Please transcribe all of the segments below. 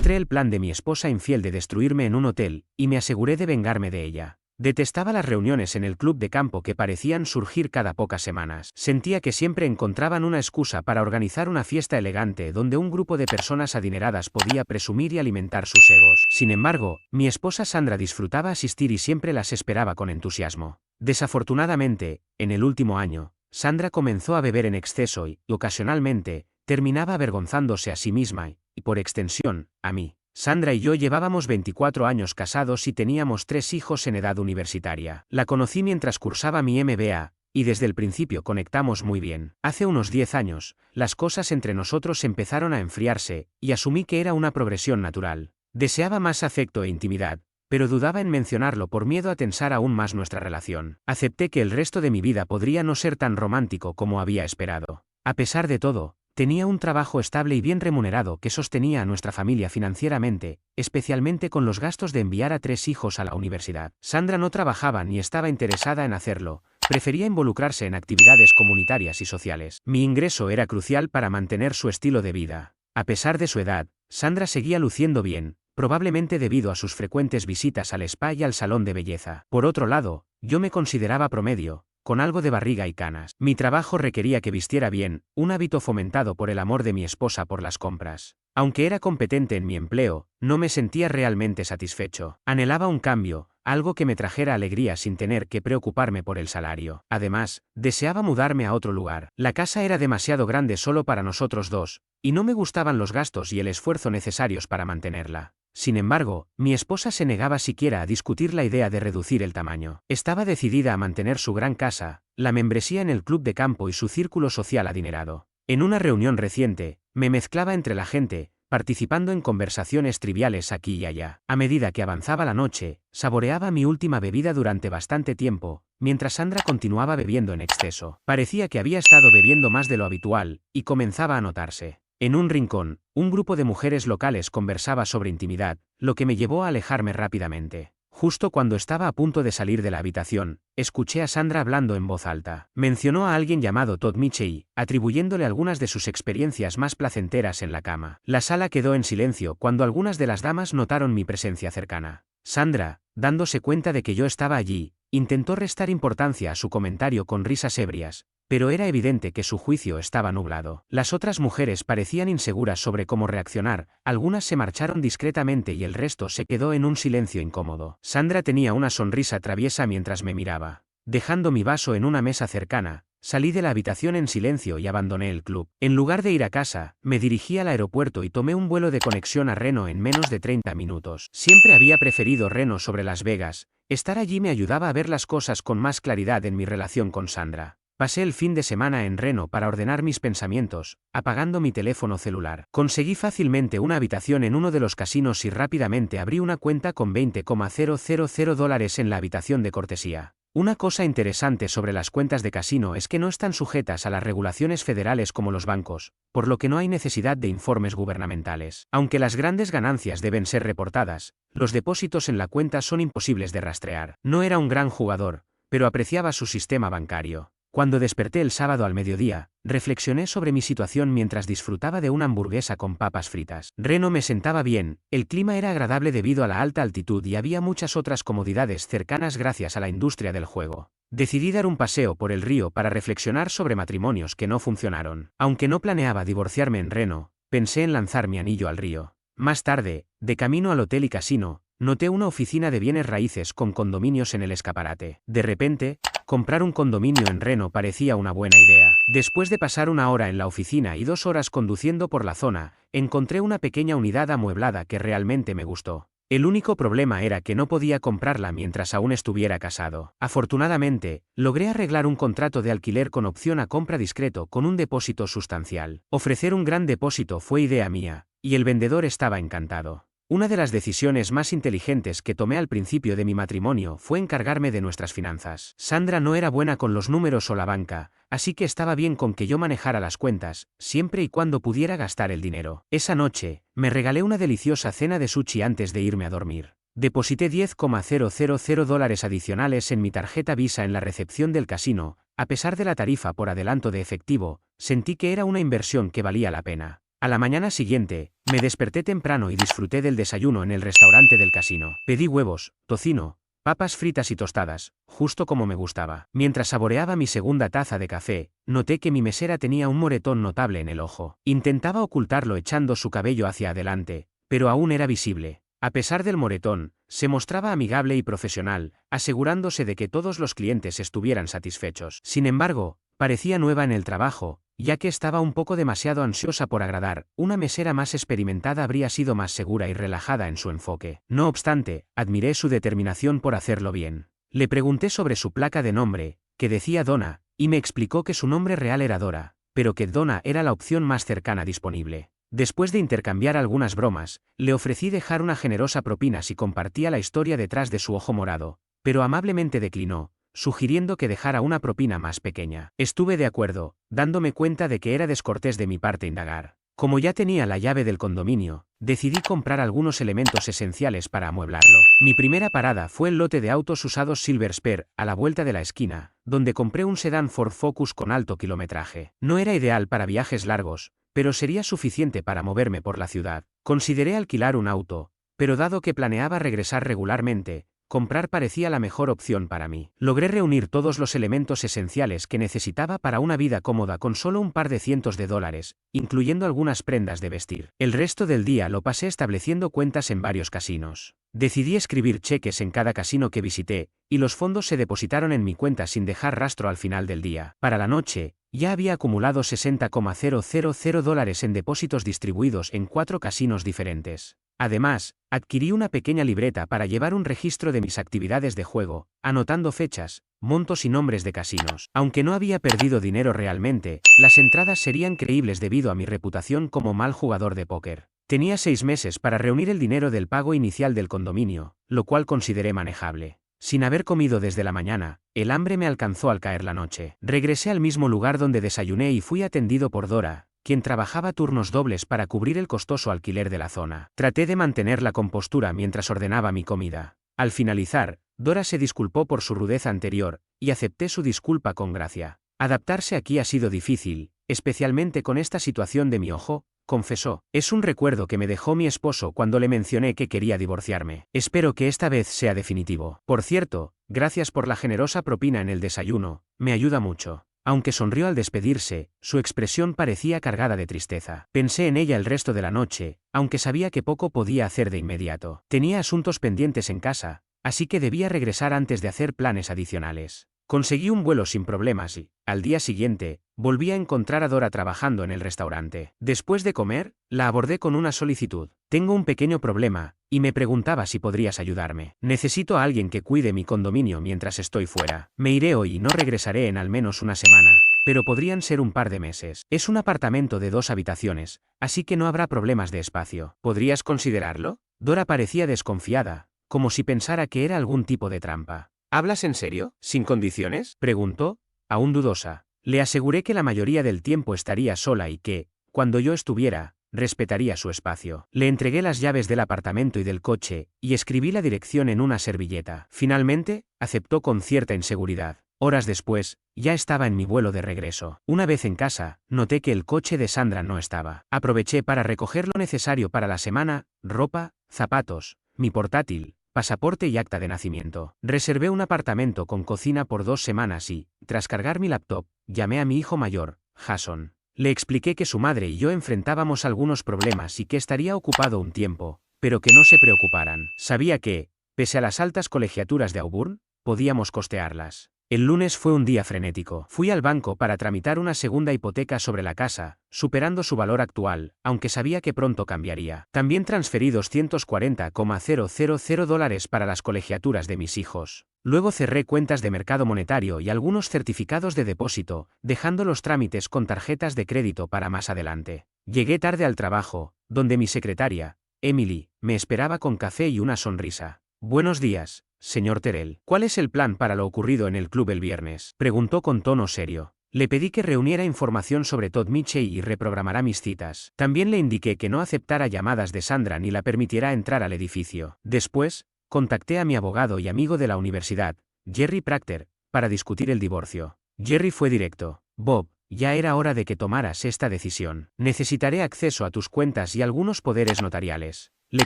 frustré el plan de mi esposa infiel de destruirme en un hotel, y me aseguré de vengarme de ella. Detestaba las reuniones en el club de campo que parecían surgir cada pocas semanas. Sentía que siempre encontraban una excusa para organizar una fiesta elegante donde un grupo de personas adineradas podía presumir y alimentar sus egos. Sin embargo, mi esposa Sandra disfrutaba asistir y siempre las esperaba con entusiasmo. Desafortunadamente, en el último año, Sandra comenzó a beber en exceso y, ocasionalmente, terminaba avergonzándose a sí misma y, por extensión, a mí. Sandra y yo llevábamos 24 años casados y teníamos 3 hijos en edad universitaria. La conocí mientras cursaba mi MBA, y desde el principio conectamos muy bien. Hace unos 10 años, las cosas entre nosotros empezaron a enfriarse, y asumí que era una progresión natural. Deseaba más afecto e intimidad, pero dudaba en mencionarlo por miedo a tensar aún más nuestra relación. Acepté que el resto de mi vida podría no ser tan romántico como había esperado. A pesar de todo, tenía un trabajo estable y bien remunerado que sostenía a nuestra familia financieramente, especialmente con los gastos de enviar a 3 hijos a la universidad. Sandra no trabajaba ni estaba interesada en hacerlo, prefería involucrarse en actividades comunitarias y sociales. Mi ingreso era crucial para mantener su estilo de vida. A pesar de su edad, Sandra seguía luciendo bien, probablemente debido a sus frecuentes visitas al spa y al salón de belleza. Por otro lado, yo me consideraba promedio, con algo de barriga y canas. Mi trabajo requería que vistiera bien, un hábito fomentado por el amor de mi esposa por las compras. Aunque era competente en mi empleo, no me sentía realmente satisfecho. Anhelaba un cambio, algo que me trajera alegría sin tener que preocuparme por el salario. Además, deseaba mudarme a otro lugar. La casa era demasiado grande solo para nosotros dos, y no me gustaban los gastos y el esfuerzo necesarios para mantenerla. Sin embargo, mi esposa se negaba siquiera a discutir la idea de reducir el tamaño. Estaba decidida a mantener su gran casa, la membresía en el club de campo y su círculo social adinerado. En una reunión reciente, me mezclaba entre la gente, participando en conversaciones triviales aquí y allá. A medida que avanzaba la noche, saboreaba mi última bebida durante bastante tiempo, mientras Sandra continuaba bebiendo en exceso. Parecía que había estado bebiendo más de lo habitual, y comenzaba a notarse. En un rincón, un grupo de mujeres locales conversaba sobre intimidad, lo que me llevó a alejarme rápidamente. Justo cuando estaba a punto de salir de la habitación, escuché a Sandra hablando en voz alta. Mencionó a alguien llamado Todd Mitchell, atribuyéndole algunas de sus experiencias más placenteras en la cama. La sala quedó en silencio cuando algunas de las damas notaron mi presencia cercana. Sandra, dándose cuenta de que yo estaba allí, intentó restar importancia a su comentario con risas ebrias, pero era evidente que su juicio estaba nublado. Las otras mujeres parecían inseguras sobre cómo reaccionar, algunas se marcharon discretamente y el resto se quedó en un silencio incómodo. Sandra tenía una sonrisa traviesa mientras me miraba. Dejando mi vaso en una mesa cercana, salí de la habitación en silencio y abandoné el club. En lugar de ir a casa, me dirigí al aeropuerto y tomé un vuelo de conexión a Reno en menos de 30 minutos. Siempre había preferido Reno sobre Las Vegas. Estar allí me ayudaba a ver las cosas con más claridad en mi relación con Sandra. Pasé el fin de semana en Reno para ordenar mis pensamientos, apagando mi teléfono celular. Conseguí fácilmente una habitación en uno de los casinos y rápidamente abrí una cuenta con $20,000 en la habitación de cortesía. Una cosa interesante sobre las cuentas de casino es que no están sujetas a las regulaciones federales como los bancos, por lo que no hay necesidad de informes gubernamentales. Aunque las grandes ganancias deben ser reportadas, los depósitos en la cuenta son imposibles de rastrear. No era un gran jugador, pero apreciaba su sistema bancario. Cuando desperté el sábado al mediodía, reflexioné sobre mi situación mientras disfrutaba de una hamburguesa con papas fritas. Reno me sentaba bien, el clima era agradable debido a la alta altitud y había muchas otras comodidades cercanas gracias a la industria del juego. Decidí dar un paseo por el río para reflexionar sobre matrimonios que no funcionaron. Aunque no planeaba divorciarme en Reno, pensé en lanzar mi anillo al río. Más tarde, de camino al hotel y casino, noté una oficina de bienes raíces con condominios en el escaparate. De repente, comprar un condominio en Reno parecía una buena idea. Después de pasar 1 hora en la oficina y 2 horas conduciendo por la zona, encontré una pequeña unidad amueblada que realmente me gustó. El único problema era que no podía comprarla mientras aún estuviera casado. Afortunadamente, logré arreglar un contrato de alquiler con opción a compra discreto con un depósito sustancial. Ofrecer un gran depósito fue idea mía, y el vendedor estaba encantado. Una de las decisiones más inteligentes que tomé al principio de mi matrimonio fue encargarme de nuestras finanzas. Sandra no era buena con los números o la banca, así que estaba bien con que yo manejara las cuentas, siempre y cuando pudiera gastar el dinero. Esa noche, me regalé una deliciosa cena de sushi antes de irme a dormir. Deposité $10,000 adicionales en mi tarjeta Visa en la recepción del casino. A pesar de la tarifa por adelanto de efectivo, sentí que era una inversión que valía la pena. A la mañana siguiente, me desperté temprano y disfruté del desayuno en el restaurante del casino. Pedí huevos, tocino, papas fritas y tostadas, justo como me gustaba. Mientras saboreaba mi segunda taza de café, noté que mi mesera tenía un moretón notable en el ojo. Intentaba ocultarlo echando su cabello hacia adelante, pero aún era visible. A pesar del moretón, se mostraba amigable y profesional, asegurándose de que todos los clientes estuvieran satisfechos. Sin embargo, parecía nueva en el trabajo, ya que estaba un poco demasiado ansiosa por agradar. Una mesera más experimentada habría sido más segura y relajada en su enfoque. No obstante, admiré su determinación por hacerlo bien. Le pregunté sobre su placa de nombre, que decía Donna, y me explicó que su nombre real era Dora, pero que Donna era la opción más cercana disponible. Después de intercambiar algunas bromas, le ofrecí dejar una generosa propina si compartía la historia detrás de su ojo morado, pero amablemente declinó, sugiriendo que dejara una propina más pequeña. Estuve de acuerdo, dándome cuenta de que era descortés de mi parte indagar. Como ya tenía la llave del condominio, decidí comprar algunos elementos esenciales para amueblarlo. Mi primera parada fue el lote de autos usados Silver Spare, a la vuelta de la esquina, donde compré un sedán Ford Focus con alto kilometraje. No era ideal para viajes largos, pero sería suficiente para moverme por la ciudad. Consideré alquilar un auto, pero dado que planeaba regresar regularmente, comprar parecía la mejor opción para mí. Logré reunir todos los elementos esenciales que necesitaba para una vida cómoda con solo un par de cientos de dólares, incluyendo algunas prendas de vestir. El resto del día lo pasé estableciendo cuentas en varios casinos. Decidí escribir cheques en cada casino que visité, y los fondos se depositaron en mi cuenta sin dejar rastro al final del día. Para la noche, ya había acumulado $60,000 en depósitos distribuidos en 4 casinos diferentes. Además, adquirí una pequeña libreta para llevar un registro de mis actividades de juego, anotando fechas, montos y nombres de casinos. Aunque no había perdido dinero realmente, las entradas serían creíbles debido a mi reputación como mal jugador de póker. Tenía 6 meses para reunir el dinero del pago inicial del condominio, lo cual consideré manejable. Sin haber comido desde la mañana, el hambre me alcanzó al caer la noche. Regresé al mismo lugar donde desayuné y fui atendido por Dora, quien trabajaba turnos dobles para cubrir el costoso alquiler de la zona. Traté de mantener la compostura mientras ordenaba mi comida. Al finalizar, Dora se disculpó por su rudeza anterior, y acepté su disculpa con gracia. Adaptarse aquí ha sido difícil, especialmente con esta situación de mi ojo, confesó. Es un recuerdo que me dejó mi esposo cuando le mencioné que quería divorciarme. Espero que esta vez sea definitivo. Por cierto, gracias por la generosa propina en el desayuno, me ayuda mucho. Aunque sonrió al despedirse, su expresión parecía cargada de tristeza. Pensé en ella el resto de la noche, aunque sabía que poco podía hacer de inmediato. Tenía asuntos pendientes en casa, así que debía regresar antes de hacer planes adicionales. Conseguí un vuelo sin problemas y, al día siguiente, volví a encontrar a Dora trabajando en el restaurante. Después de comer, la abordé con una solicitud. Tengo un pequeño problema, y me preguntaba si podrías ayudarme. Necesito a alguien que cuide mi condominio mientras estoy fuera. Me iré hoy y no regresaré en al menos una semana, pero podrían ser un par de meses. Es un apartamento de 2 habitaciones, así que no habrá problemas de espacio. ¿Podrías considerarlo? Dora parecía desconfiada, como si pensara que era algún tipo de trampa. ¿Hablas en serio? ¿Sin condiciones? Preguntó, aún dudosa. Le aseguré que la mayoría del tiempo estaría sola y que, cuando yo estuviera, respetaría su espacio. Le entregué las llaves del apartamento y del coche, y escribí la dirección en una servilleta. Finalmente, aceptó con cierta inseguridad. Horas después, ya estaba en mi vuelo de regreso. Una vez en casa, noté que el coche de Sandra no estaba. Aproveché para recoger lo necesario para la semana: ropa, zapatos, mi portátil, pasaporte y acta de nacimiento. Reservé un apartamento con cocina por 2 semanas y, tras cargar mi laptop, llamé a mi hijo mayor, Jason. Le expliqué que su madre y yo enfrentábamos algunos problemas y que estaría ocupado un tiempo, pero que no se preocuparan. Sabía que, pese a las altas colegiaturas de Auburn, podíamos costearlas. El lunes fue un día frenético. Fui al banco para tramitar una segunda hipoteca sobre la casa, superando su valor actual, aunque sabía que pronto cambiaría. También transferí $240,000 para las colegiaturas de mis hijos. Luego cerré cuentas de mercado monetario y algunos certificados de depósito, dejando los trámites con tarjetas de crédito para más adelante. Llegué tarde al trabajo, donde mi secretaria, Emily, me esperaba con café y una sonrisa. Buenos días, señor Terrell. ¿Cuál es el plan para lo ocurrido en el club el viernes? Preguntó con tono serio. Le pedí que reuniera información sobre Todd Mitchell y reprogramara mis citas. También le indiqué que no aceptara llamadas de Sandra ni la permitiera entrar al edificio. Después, contacté a mi abogado y amigo de la universidad, Jerry Proctor, para discutir el divorcio. Jerry fue directo. Bob, ya era hora de que tomaras esta decisión. Necesitaré acceso a tus cuentas y algunos poderes notariales. Le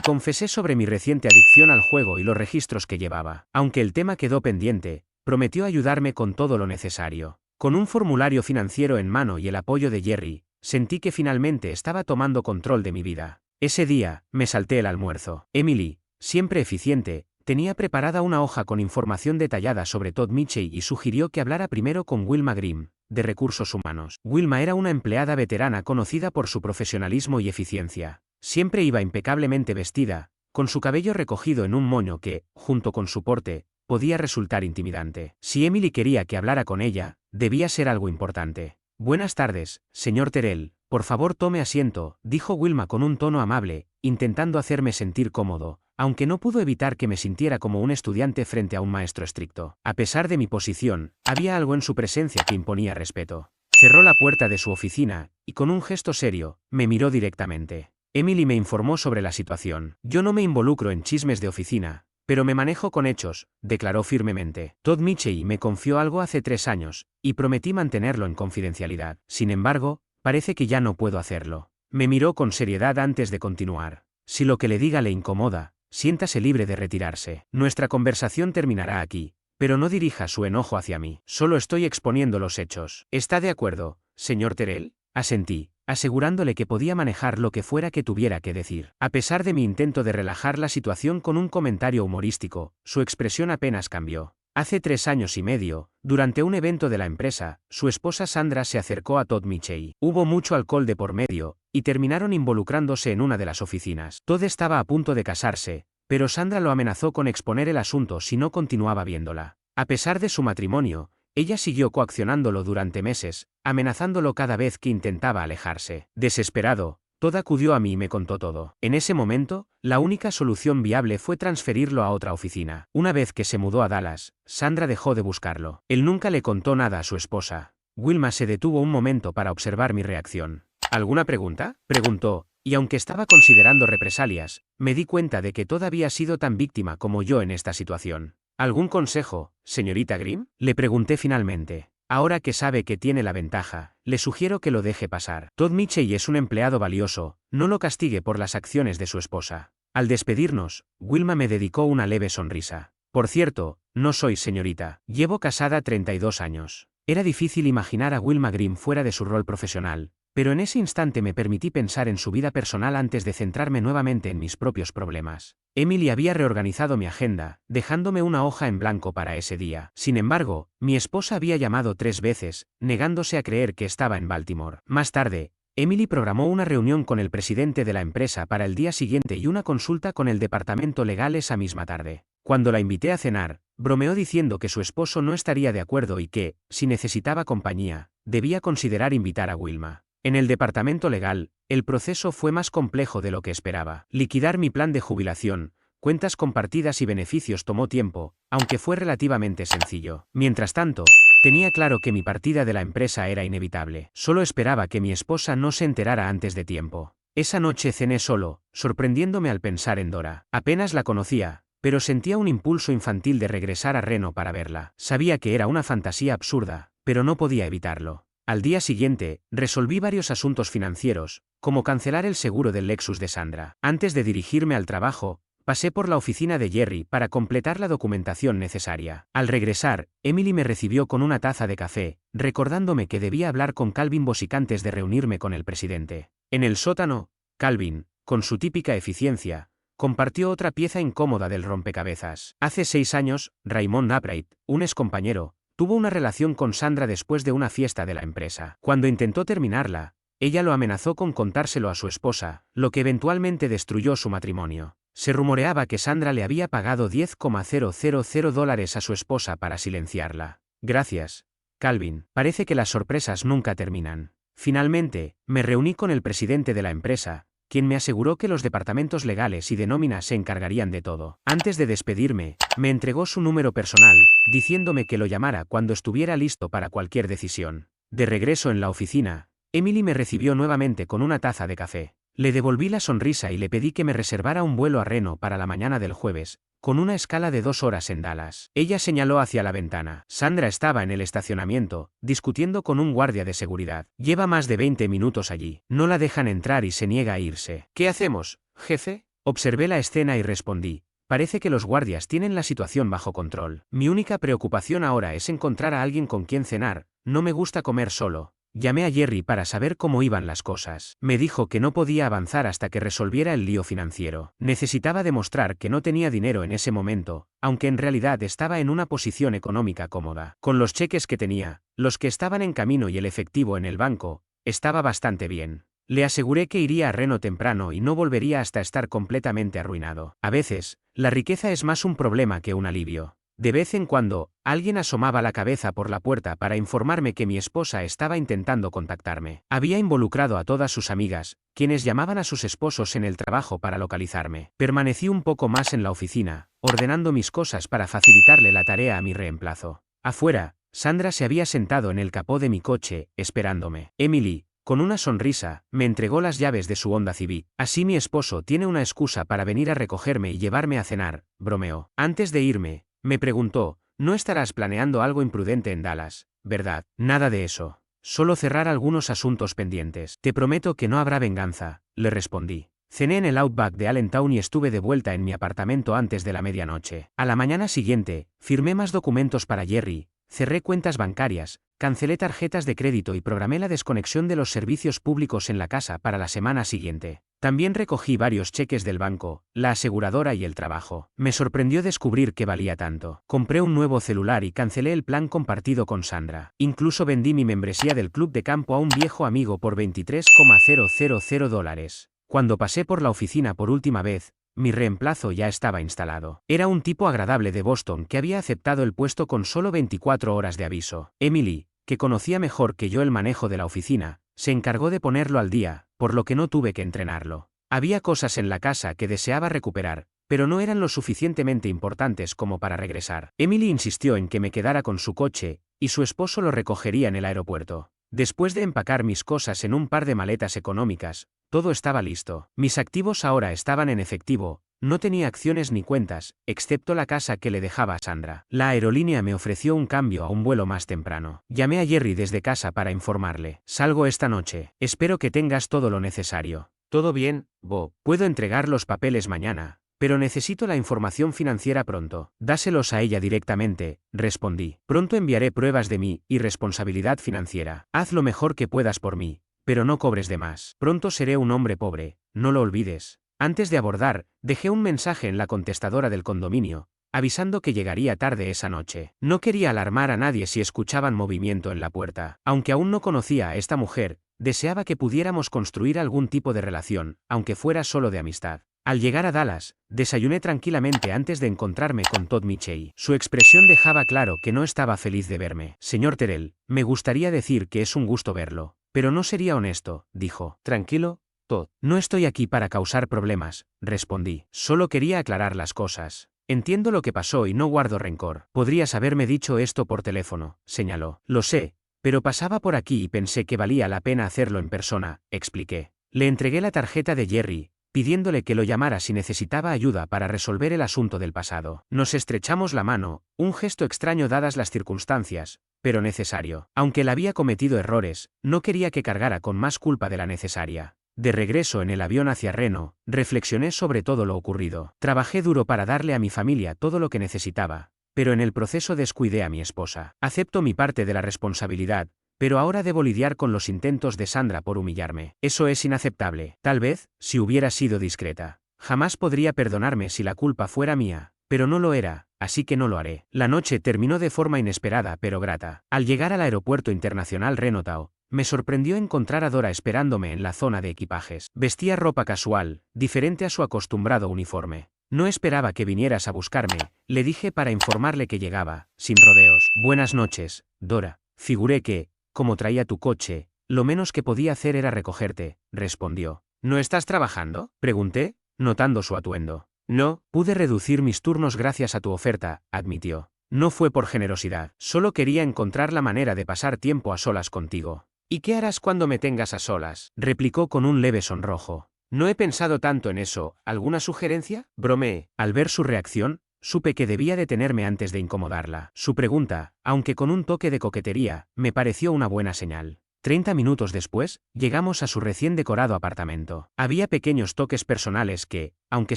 confesé sobre mi reciente adicción al juego y los registros que llevaba. Aunque el tema quedó pendiente, prometió ayudarme con todo lo necesario. Con un formulario financiero en mano y el apoyo de Jerry, sentí que finalmente estaba tomando control de mi vida. Ese día, me salté el almuerzo. Emily, siempre eficiente, tenía preparada una hoja con información detallada sobre Todd Mitchell y sugirió que hablara primero con Wilma Grimm, de Recursos Humanos. Wilma era una empleada veterana conocida por su profesionalismo y eficiencia. Siempre iba impecablemente vestida, con su cabello recogido en un moño que, junto con su porte, podía resultar intimidante. Si Emily quería que hablara con ella, debía ser algo importante. Buenas tardes, señor Terrell, por favor tome asiento, dijo Wilma con un tono amable, intentando hacerme sentir cómodo, aunque no pudo evitar que me sintiera como un estudiante frente a un maestro estricto. A pesar de mi posición, había algo en su presencia que imponía respeto. Cerró la puerta de su oficina, y con un gesto serio, me miró directamente. Emily me informó sobre la situación. Yo no me involucro en chismes de oficina, pero me manejo con hechos, declaró firmemente. Todd Mitchell me confió algo hace 3 años, y prometí mantenerlo en confidencialidad. Sin embargo, parece que ya no puedo hacerlo. Me miró con seriedad antes de continuar. Si lo que le diga le incomoda, siéntase libre de retirarse. Nuestra conversación terminará aquí, pero no dirija su enojo hacia mí. Solo estoy exponiendo los hechos. ¿Está de acuerdo, señor Terrell? Asentí, asegurándole que podía manejar lo que fuera que tuviera que decir. A pesar de mi intento de relajar la situación con un comentario humorístico, su expresión apenas cambió. Hace 3 años y medio, durante un evento de la empresa, su esposa Sandra se acercó a Todd Mitchell. Hubo mucho alcohol de por medio, y terminaron involucrándose en una de las oficinas. Todd estaba a punto de casarse, pero Sandra lo amenazó con exponer el asunto si no continuaba viéndola. A pesar de su matrimonio, ella siguió coaccionándolo durante meses, amenazándolo cada vez que intentaba alejarse. Desesperado, Todd acudió a mí y me contó todo. En ese momento, la única solución viable fue transferirlo a otra oficina. Una vez que se mudó a Dallas, Sandra dejó de buscarlo. Él nunca le contó nada a su esposa. Wilma se detuvo un momento para observar mi reacción. ¿Alguna pregunta?, preguntó, y aunque estaba considerando represalias, me di cuenta de que Todd había sido tan víctima como yo en esta situación. ¿Algún consejo, señorita Grimm?, le pregunté finalmente. Ahora que sabe que tiene la ventaja, le sugiero que lo deje pasar. Todd Mitchell es un empleado valioso, no lo castigue por las acciones de su esposa. Al despedirnos, Wilma me dedicó una leve sonrisa. Por cierto, no soy señorita. Llevo casada 32 años. Era difícil imaginar a Wilma Grimm fuera de su rol profesional, pero en ese instante me permití pensar en su vida personal antes de centrarme nuevamente en mis propios problemas. Emily había reorganizado mi agenda, dejándome una hoja en blanco para ese día. Sin embargo, mi esposa había llamado 3 veces, negándose a creer que estaba en Baltimore. Más tarde, Emily programó una reunión con el presidente de la empresa para el día siguiente y una consulta con el departamento legal esa misma tarde. Cuando la invité a cenar, bromeó diciendo que su esposo no estaría de acuerdo y que, si necesitaba compañía, debía considerar invitar a Wilma. En el departamento legal, el proceso fue más complejo de lo que esperaba. Liquidar mi plan de jubilación, cuentas compartidas y beneficios tomó tiempo, aunque fue relativamente sencillo. Mientras tanto, tenía claro que mi partida de la empresa era inevitable. Solo esperaba que mi esposa no se enterara antes de tiempo. Esa noche cené solo, sorprendiéndome al pensar en Dora. Apenas la conocía, pero sentía un impulso infantil de regresar a Reno para verla. Sabía que era una fantasía absurda, pero no podía evitarlo. Al día siguiente, resolví varios asuntos financieros, como cancelar el seguro del Lexus de Sandra. Antes de dirigirme al trabajo, pasé por la oficina de Jerry para completar la documentación necesaria. Al regresar, Emily me recibió con una taza de café, recordándome que debía hablar con Calvin Bosick antes de reunirme con el presidente. En el sótano, Calvin, con su típica eficiencia, compartió otra pieza incómoda del rompecabezas. Hace 6 años, Raymond Upright, un excompañero, tuvo una relación con Sandra después de una fiesta de la empresa. Cuando intentó terminarla, ella lo amenazó con contárselo a su esposa, lo que eventualmente destruyó su matrimonio. Se rumoreaba que Sandra le había pagado $10,000 a su esposa para silenciarla. Gracias, Calvin. Parece que las sorpresas nunca terminan. Finalmente, me reuní con el presidente de la empresa, quien me aseguró que los departamentos legales y de nómina se encargarían de todo. Antes de despedirme, me entregó su número personal, diciéndome que lo llamara cuando estuviera listo para cualquier decisión. De regreso en la oficina, Emily me recibió nuevamente con una taza de café. Le devolví la sonrisa y le pedí que me reservara un vuelo a Reno para la mañana del jueves, con una escala de 2 horas en Dallas. Ella señaló hacia la ventana. Sandra estaba en el estacionamiento, discutiendo con un guardia de seguridad. Lleva más de 20 minutos allí. No la dejan entrar y se niega a irse. ¿Qué hacemos, jefe? Observé la escena y respondí. Parece que los guardias tienen la situación bajo control. Mi única preocupación ahora es encontrar a alguien con quien cenar. No me gusta comer solo. Llamé a Jerry para saber cómo iban las cosas. Me dijo que no podía avanzar hasta que resolviera el lío financiero. Necesitaba demostrar que no tenía dinero en ese momento, aunque en realidad estaba en una posición económica cómoda. Con los cheques que tenía, los que estaban en camino y el efectivo en el banco, estaba bastante bien. Le aseguré que iría a Reno temprano y no volvería hasta estar completamente arruinado. A veces, la riqueza es más un problema que un alivio. De vez en cuando, alguien asomaba la cabeza por la puerta para informarme que mi esposa estaba intentando contactarme. Había involucrado a todas sus amigas, quienes llamaban a sus esposos en el trabajo para localizarme. Permanecí un poco más en la oficina, ordenando mis cosas para facilitarle la tarea a mi reemplazo. Afuera, Sandra se había sentado en el capó de mi coche, esperándome. Emily, con una sonrisa, me entregó las llaves de su Honda Civic. Así mi esposo tiene una excusa para venir a recogerme y llevarme a cenar, bromeó. Antes de irme, me preguntó, ¿no estarás planeando algo imprudente en Dallas, verdad? Nada de eso. Solo cerrar algunos asuntos pendientes. Te prometo que no habrá venganza, le respondí. Cené en el Outback de Allentown y estuve de vuelta en mi apartamento antes de la medianoche. A la mañana siguiente, firmé más documentos para Jerry, cerré cuentas bancarias, cancelé tarjetas de crédito y programé la desconexión de los servicios públicos en la casa para la semana siguiente. También recogí varios cheques del banco, la aseguradora y el trabajo. Me sorprendió descubrir que valía tanto. Compré un nuevo celular y cancelé el plan compartido con Sandra. Incluso vendí mi membresía del club de campo a un viejo amigo por $23,000. Cuando pasé por la oficina por última vez, mi reemplazo ya estaba instalado. Era un tipo agradable de Boston que había aceptado el puesto con solo 24 horas de aviso. Emily, que conocía mejor que yo el manejo de la oficina, se encargó de ponerlo al día, por lo que no tuve que entrenarlo. Había cosas en la casa que deseaba recuperar, pero no eran lo suficientemente importantes como para regresar. Emily insistió en que me quedara con su coche, y su esposo lo recogería en el aeropuerto. Después de empacar mis cosas en un par de maletas económicas, todo estaba listo. Mis activos ahora estaban en efectivo, no tenía acciones ni cuentas, excepto la casa que le dejaba a Sandra. La aerolínea me ofreció un cambio a un vuelo más temprano. Llamé a Jerry desde casa para informarle. Salgo esta noche. Espero que tengas todo lo necesario. Todo bien, Bob. Puedo entregar los papeles mañana, pero necesito la información financiera pronto. Dáselos a ella directamente, respondí. Pronto enviaré pruebas de mi irresponsabilidad financiera. Haz lo mejor que puedas por mí, pero no cobres de más. Pronto seré un hombre pobre, no lo olvides. Antes de abordar, dejé un mensaje en la contestadora del condominio, avisando que llegaría tarde esa noche. No quería alarmar a nadie si escuchaban movimiento en la puerta. Aunque aún no conocía a esta mujer, deseaba que pudiéramos construir algún tipo de relación, aunque fuera solo de amistad. Al llegar a Dallas, desayuné tranquilamente antes de encontrarme con Todd Mitchell. Su expresión dejaba claro que no estaba feliz de verme. Señor Terrell, me gustaría decir que es un gusto verlo, pero no sería honesto, dijo. Tranquilo, Todd. No estoy aquí para causar problemas, respondí. Solo quería aclarar las cosas. Entiendo lo que pasó y no guardo rencor. Podrías haberme dicho esto por teléfono, señaló. Lo sé, pero pasaba por aquí y pensé que valía la pena hacerlo en persona, expliqué. Le entregué la tarjeta de Jerry, pidiéndole que lo llamara si necesitaba ayuda para resolver el asunto del pasado. Nos estrechamos la mano, un gesto extraño dadas las circunstancias, pero necesario. Aunque él había cometido errores, no quería que cargara con más culpa de la necesaria. De regreso en el avión hacia Reno, reflexioné sobre todo lo ocurrido. Trabajé duro para darle a mi familia todo lo que necesitaba, pero en el proceso descuidé a mi esposa. Acepto mi parte de la responsabilidad, pero ahora debo lidiar con los intentos de Sandra por humillarme. Eso es inaceptable. Tal vez, si hubiera sido discreta. Jamás podría perdonarme si la culpa fuera mía, pero no lo era, así que no lo haré. La noche terminó de forma inesperada pero grata. Al llegar al aeropuerto internacional Renotao, me sorprendió encontrar a Dora esperándome en la zona de equipajes. Vestía ropa casual, diferente a su acostumbrado uniforme. No esperaba que vinieras a buscarme, le dije para informarle que llegaba, sin rodeos. Buenas noches, Dora. Figuré que, como traía tu coche, lo menos que podía hacer era recogerte, respondió. ¿No estás trabajando?, pregunté, notando su atuendo. No, pude reducir mis turnos gracias a tu oferta, admitió. No fue por generosidad, solo quería encontrar la manera de pasar tiempo a solas contigo. ¿Y qué harás cuando me tengas a solas?, replicó con un leve sonrojo. No he pensado tanto en eso, ¿alguna sugerencia? Bromeé. Al ver su reacción, supe que debía detenerme antes de incomodarla. Su pregunta, aunque con un toque de coquetería, me pareció una buena señal. 30 minutos después, llegamos a su recién decorado apartamento. Había pequeños toques personales que, aunque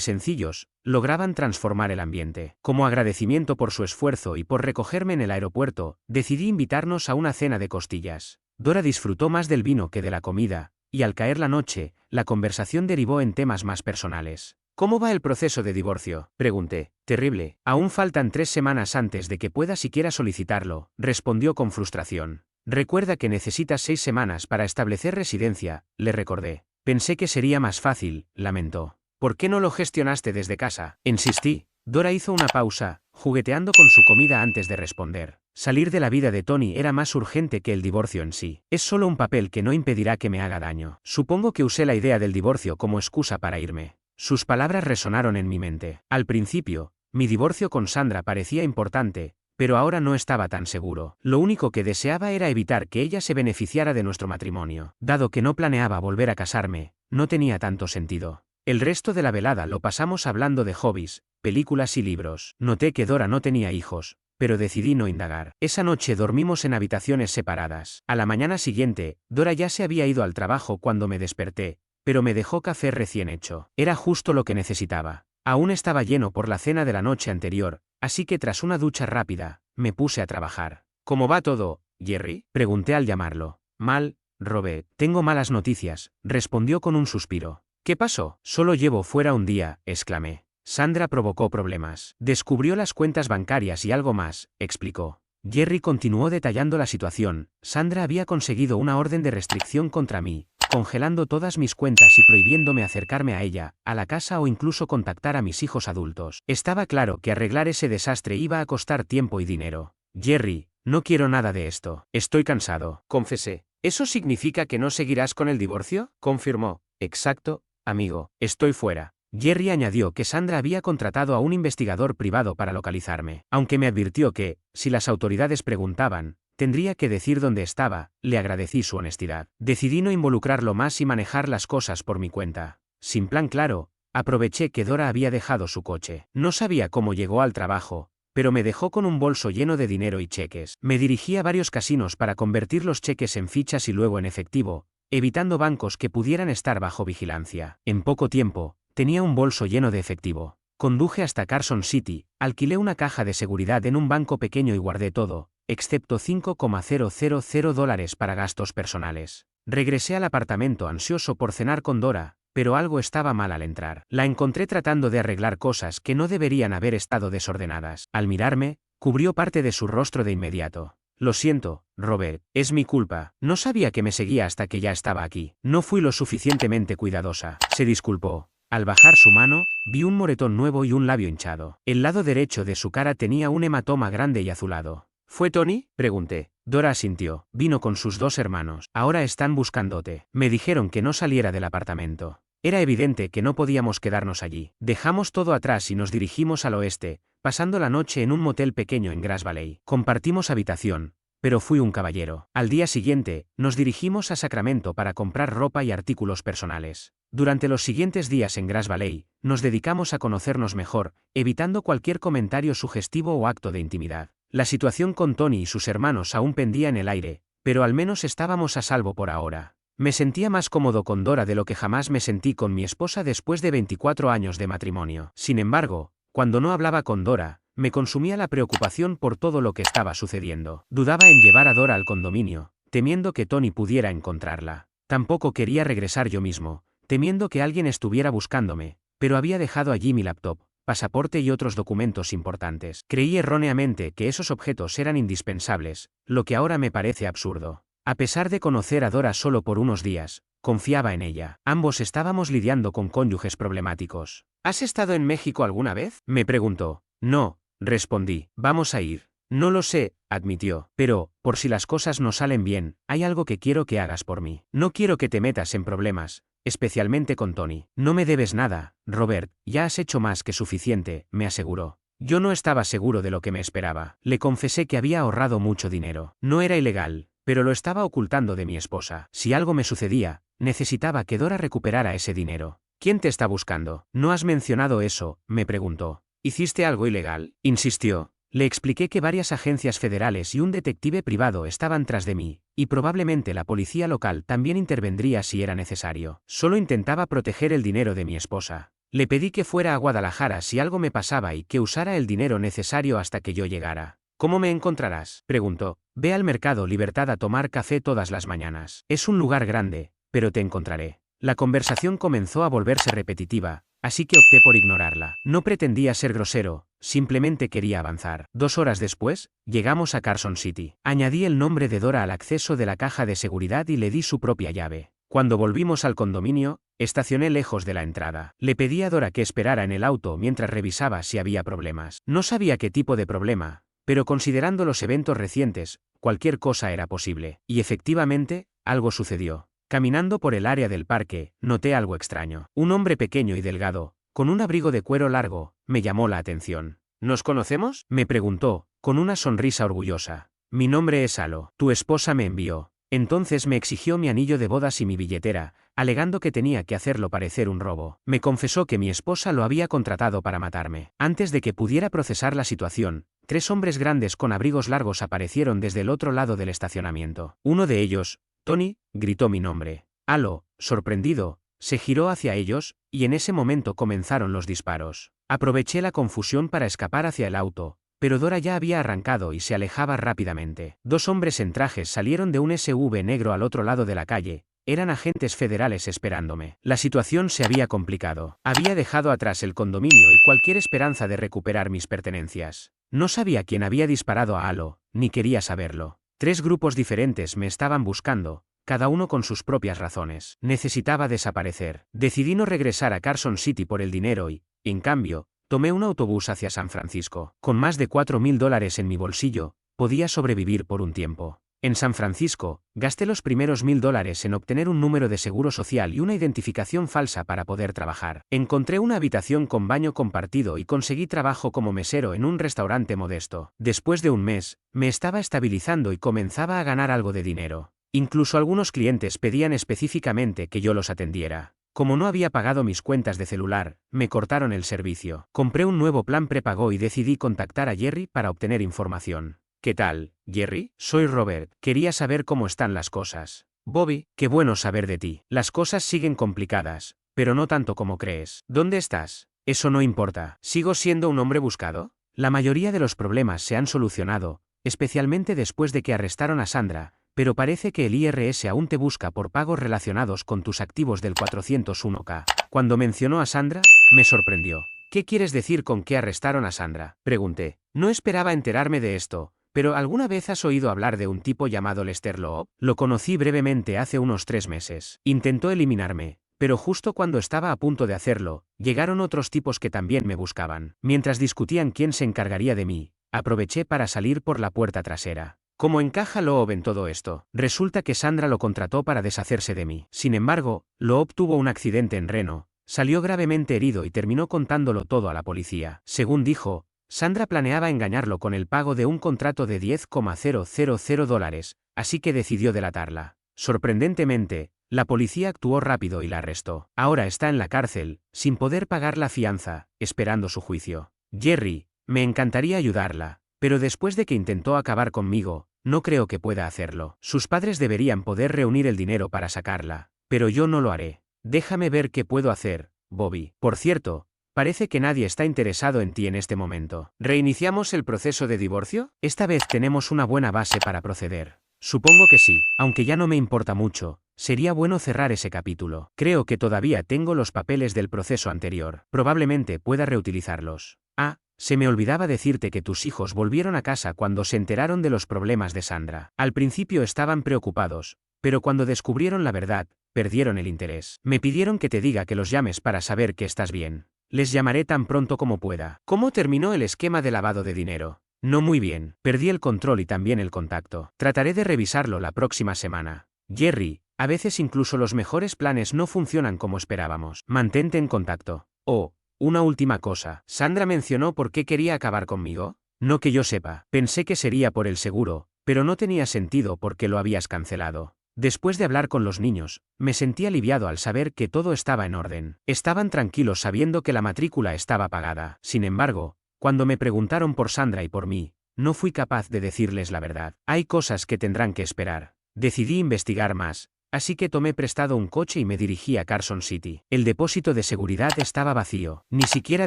sencillos, lograban transformar el ambiente. Como agradecimiento por su esfuerzo y por recogerme en el aeropuerto, decidí invitarnos a una cena de costillas. Dora disfrutó más del vino que de la comida, y al caer la noche, la conversación derivó en temas más personales. ¿Cómo va el proceso de divorcio?, pregunté. Terrible. Aún faltan 3 semanas antes de que pueda siquiera solicitarlo, respondió con frustración. Recuerda que necesitas 6 semanas para establecer residencia, le recordé. Pensé que sería más fácil, lamentó. ¿Por qué no lo gestionaste desde casa?, insistí. Dora hizo una pausa, jugueteando con su comida antes de responder. Salir de la vida de Tony era más urgente que el divorcio en sí. Es solo un papel que no impedirá que me haga daño. Supongo que usé la idea del divorcio como excusa para irme. Sus palabras resonaron en mi mente. Al principio, mi divorcio con Sandra parecía importante, pero ahora no estaba tan seguro. Lo único que deseaba era evitar que ella se beneficiara de nuestro matrimonio. Dado que no planeaba volver a casarme, no tenía tanto sentido. El resto de la velada lo pasamos hablando de hobbies, películas y libros. Noté que Dora no tenía hijos, pero decidí no indagar. Esa noche dormimos en habitaciones separadas. A la mañana siguiente, Dora ya se había ido al trabajo cuando me desperté, pero me dejó café recién hecho. Era justo lo que necesitaba. Aún estaba lleno por la cena de la noche anterior, así que tras una ducha rápida, me puse a trabajar. ¿Cómo va todo, Jerry?, pregunté al llamarlo. Mal, Robert. Tengo malas noticias, respondió con un suspiro. ¿Qué pasó? Solo llevo fuera un día, exclamé. Sandra provocó problemas. Descubrió las cuentas bancarias y algo más, explicó. Jerry continuó detallando la situación. Sandra había conseguido una orden de restricción contra mí, congelando todas mis cuentas y prohibiéndome acercarme a ella, a la casa o incluso contactar a mis hijos adultos. Estaba claro que arreglar ese desastre iba a costar tiempo y dinero. Jerry, no quiero nada de esto. Estoy cansado, confesé. ¿Eso significa que no seguirás con el divorcio?, confirmó. Exacto, amigo. Estoy fuera. Jerry añadió que Sandra había contratado a un investigador privado para localizarme. Aunque me advirtió que, si las autoridades preguntaban, tendría que decir dónde estaba, le agradecí su honestidad. Decidí no involucrarlo más y manejar las cosas por mi cuenta. Sin plan claro, aproveché que Dora había dejado su coche. No sabía cómo llegó al trabajo, pero me dejó con un bolso lleno de dinero y cheques. Me dirigí a varios casinos para convertir los cheques en fichas y luego en efectivo, evitando bancos que pudieran estar bajo vigilancia. En poco tiempo, tenía un bolso lleno de efectivo. Conduje hasta Carson City, alquilé una caja de seguridad en un banco pequeño y guardé todo, excepto $5,000 para gastos personales. Regresé al apartamento ansioso por cenar con Dora, pero algo estaba mal al entrar. La encontré tratando de arreglar cosas que no deberían haber estado desordenadas. Al mirarme, cubrió parte de su rostro de inmediato. Lo siento, Robert, es mi culpa. No sabía que me seguía hasta que ya estaba aquí. No fui lo suficientemente cuidadosa. Se disculpó. Al bajar su mano, vi un moretón nuevo y un labio hinchado. El lado derecho de su cara tenía un hematoma grande y azulado. ¿Fue Tony?, pregunté. Dora asintió. Vino con sus 2 hermanos. Ahora están buscándote. Me dijeron que no saliera del apartamento. Era evidente que no podíamos quedarnos allí. Dejamos todo atrás y nos dirigimos al oeste, pasando la noche en un motel pequeño en Grass Valley. Compartimos habitación, pero fui un caballero. Al día siguiente, nos dirigimos a Sacramento para comprar ropa y artículos personales. Durante los siguientes días en Grass Valley, nos dedicamos a conocernos mejor, evitando cualquier comentario sugestivo o acto de intimidad. La situación con Tony y sus hermanos aún pendía en el aire, pero al menos estábamos a salvo por ahora. Me sentía más cómodo con Dora de lo que jamás me sentí con mi esposa después de 24 años de matrimonio. Sin embargo, cuando no hablaba con Dora, me consumía la preocupación por todo lo que estaba sucediendo. Dudaba en llevar a Dora al condominio, temiendo que Tony pudiera encontrarla. Tampoco quería regresar yo mismo, temiendo que alguien estuviera buscándome, pero había dejado allí mi laptop, pasaporte y otros documentos importantes. Creí erróneamente que esos objetos eran indispensables, lo que ahora me parece absurdo. A pesar de conocer a Dora solo por unos días, confiaba en ella. Ambos estábamos lidiando con cónyuges problemáticos. ¿Has estado en México alguna vez?, me preguntó. No, respondí. Vamos a ir. No lo sé, admitió, pero, por si las cosas no salen bien, hay algo que quiero que hagas por mí. No quiero que te metas en problemas, especialmente con Tony. No me debes nada, Robert, ya has hecho más que suficiente, me aseguró. Yo no estaba seguro de lo que me esperaba. Le confesé que había ahorrado mucho dinero. No era ilegal, pero lo estaba ocultando de mi esposa. Si algo me sucedía, necesitaba que Dora recuperara ese dinero. ¿Quién te está buscando? No has mencionado eso, me preguntó. ¿Hiciste algo ilegal?, insistió. Le expliqué que varias agencias federales y un detective privado estaban tras de mí, y probablemente la policía local también intervendría si era necesario. Solo intentaba proteger el dinero de mi esposa. Le pedí que fuera a Guadalajara si algo me pasaba y que usara el dinero necesario hasta que yo llegara. ¿Cómo me encontrarás?, preguntó. Ve al Mercado Libertad a tomar café todas las mañanas. Es un lugar grande, pero te encontraré. La conversación comenzó a volverse repetitiva, así que opté por ignorarla. No pretendía ser grosero, simplemente quería avanzar. 2 horas después, llegamos a Carson City. Añadí el nombre de Dora al acceso de la caja de seguridad y le di su propia llave. Cuando volvimos al condominio, estacioné lejos de la entrada. Le pedí a Dora que esperara en el auto mientras revisaba si había problemas. No sabía qué tipo de problema, pero considerando los eventos recientes, cualquier cosa era posible. Y efectivamente, algo sucedió. Caminando por el área del parque, noté algo extraño. Un hombre pequeño y delgado, con un abrigo de cuero largo, me llamó la atención. ¿Nos conocemos?, me preguntó, con una sonrisa orgullosa. Mi nombre es Alo. Tu esposa me envió. Entonces me exigió mi anillo de bodas y mi billetera, alegando que tenía que hacerlo parecer un robo. Me confesó que mi esposa lo había contratado para matarme. Antes de que pudiera procesar la situación, 3 hombres grandes con abrigos largos aparecieron desde el otro lado del estacionamiento. Uno de ellos, Tony, gritó mi nombre. Alo, sorprendido, se giró hacia ellos, y en ese momento comenzaron los disparos. Aproveché la confusión para escapar hacia el auto, pero Dora ya había arrancado y se alejaba rápidamente. 2 hombres en trajes salieron de un SUV negro al otro lado de la calle. Eran agentes federales esperándome. La situación se había complicado. Había dejado atrás el condominio y cualquier esperanza de recuperar mis pertenencias. No sabía quién había disparado a Alo, ni quería saberlo. 3 grupos diferentes me estaban buscando, cada uno con sus propias razones. Necesitaba desaparecer. Decidí no regresar a Carson City por el dinero y, en cambio, tomé un autobús hacia San Francisco. Con más de $4,000 en mi bolsillo, podía sobrevivir por un tiempo. En San Francisco, gasté los primeros $1,000 en obtener un número de seguro social y una identificación falsa para poder trabajar. Encontré una habitación con baño compartido y conseguí trabajo como mesero en un restaurante modesto. Después de un mes, me estaba estabilizando y comenzaba a ganar algo de dinero. Incluso algunos clientes pedían específicamente que yo los atendiera. Como no había pagado mis cuentas de celular, me cortaron el servicio. Compré un nuevo plan prepago y decidí contactar a Jerry para obtener información. ¿Qué tal, Jerry? Soy Robert. Quería saber cómo están las cosas. Bobby, qué bueno saber de ti. Las cosas siguen complicadas, pero no tanto como crees. ¿Dónde estás? Eso no importa. ¿Sigo siendo un hombre buscado? La mayoría de los problemas se han solucionado, especialmente después de que arrestaron a Sandra, pero parece que el IRS aún te busca por pagos relacionados con tus activos del 401k. Cuando mencionó a Sandra, me sorprendió. ¿Qué quieres decir con que arrestaron a Sandra?, pregunté. No esperaba enterarme de esto. ¿Pero alguna vez has oído hablar de un tipo llamado Lester Loeb? Lo conocí brevemente hace unos 3 meses. Intentó eliminarme, pero justo cuando estaba a punto de hacerlo, llegaron otros tipos que también me buscaban. Mientras discutían quién se encargaría de mí, aproveché para salir por la puerta trasera. ¿Cómo encaja Loeb en todo esto? Resulta que Sandra lo contrató para deshacerse de mí. Sin embargo, Loeb tuvo un accidente en Reno, salió gravemente herido y terminó contándolo todo a la policía. Según dijo, Sandra planeaba engañarlo con el pago de un contrato de $10,000, así que decidió delatarla. Sorprendentemente, la policía actuó rápido y la arrestó. Ahora está en la cárcel, sin poder pagar la fianza, esperando su juicio. Jerry, me encantaría ayudarla, pero después de que intentó acabar conmigo, no creo que pueda hacerlo. Sus padres deberían poder reunir el dinero para sacarla, pero yo no lo haré. Déjame ver qué puedo hacer, Bobby. Por cierto, parece que nadie está interesado en ti en este momento. ¿Reiniciamos el proceso de divorcio? Esta vez tenemos una buena base para proceder. Supongo que sí, aunque ya no me importa mucho. Sería bueno cerrar ese capítulo. Creo que todavía tengo los papeles del proceso anterior. Probablemente pueda reutilizarlos. Ah, se me olvidaba decirte que tus hijos volvieron a casa cuando se enteraron de los problemas de Sandra. Al principio estaban preocupados, pero cuando descubrieron la verdad, perdieron el interés. Me pidieron que te diga que los llames para saber que estás bien. Les llamaré tan pronto como pueda. ¿Cómo terminó el esquema de lavado de dinero? No muy bien. Perdí el control y también el contacto. Trataré de revisarlo la próxima semana. Jerry, a veces incluso los mejores planes no funcionan como esperábamos. Mantente en contacto. Oh, una última cosa. ¿Sandra mencionó por qué quería acabar conmigo? No que yo sepa. Pensé que sería por el seguro, pero no tenía sentido porque lo habías cancelado. Después de hablar con los niños, me sentí aliviado al saber que todo estaba en orden. Estaban tranquilos sabiendo que la matrícula estaba pagada. Sin embargo, cuando me preguntaron por Sandra y por mí, no fui capaz de decirles la verdad. Hay cosas que tendrán que esperar. Decidí investigar más, así que tomé prestado un coche y me dirigí a Carson City. El depósito de seguridad estaba vacío. Ni siquiera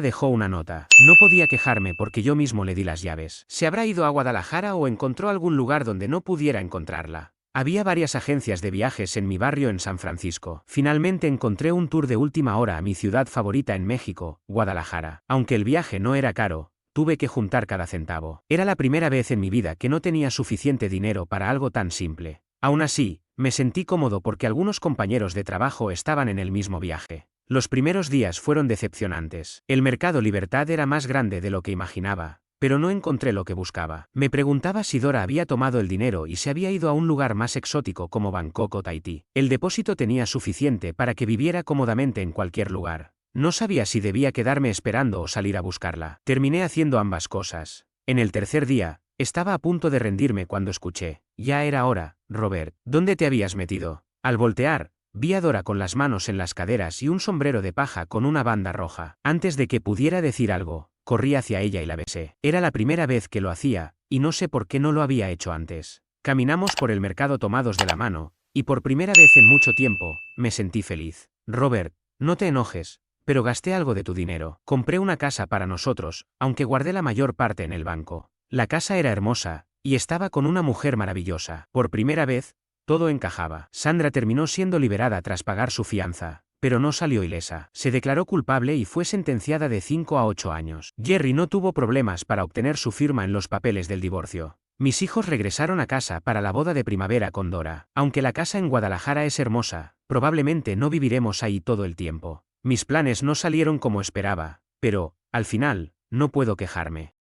dejó una nota. No podía quejarme porque yo mismo le di las llaves. ¿Se habrá ido a Guadalajara o encontró algún lugar donde no pudiera encontrarla? Había varias agencias de viajes en mi barrio en San Francisco. Finalmente encontré un tour de última hora a mi ciudad favorita en México, Guadalajara. Aunque el viaje no era caro, tuve que juntar cada centavo. Era la primera vez en mi vida que no tenía suficiente dinero para algo tan simple. Aún así, me sentí cómodo porque algunos compañeros de trabajo estaban en el mismo viaje. Los primeros días fueron decepcionantes. El mercado Libertad era más grande de lo que imaginaba, pero no encontré lo que buscaba. Me preguntaba si Dora había tomado el dinero y se había ido a un lugar más exótico como Bangkok o Tahití. El depósito tenía suficiente para que viviera cómodamente en cualquier lugar. No sabía si debía quedarme esperando o salir a buscarla. Terminé haciendo ambas cosas. En el tercer día, estaba a punto de rendirme cuando escuché: «Ya era hora, Robert, ¿dónde te habías metido?». Al voltear, vi a Dora con las manos en las caderas y un sombrero de paja con una banda roja. Antes de que pudiera decir algo, corrí hacia ella y la besé. Era la primera vez que lo hacía, y no sé por qué no lo había hecho antes. Caminamos por el mercado tomados de la mano, y por primera vez en mucho tiempo, me sentí feliz. «Robert, no te enojes, pero gasté algo de tu dinero. Compré una casa para nosotros, aunque guardé la mayor parte en el banco». La casa era hermosa, y estaba con una mujer maravillosa. Por primera vez, todo encajaba. Sandra terminó siendo liberada tras pagar su fianza, pero no salió ilesa. Se declaró culpable y fue sentenciada de 5 a 8 años. Jerry no tuvo problemas para obtener su firma en los papeles del divorcio. Mis hijos regresaron a casa para la boda de primavera con Dora. Aunque la casa en Guadalajara es hermosa, probablemente no viviremos ahí todo el tiempo. Mis planes no salieron como esperaba, pero, al final, no puedo quejarme.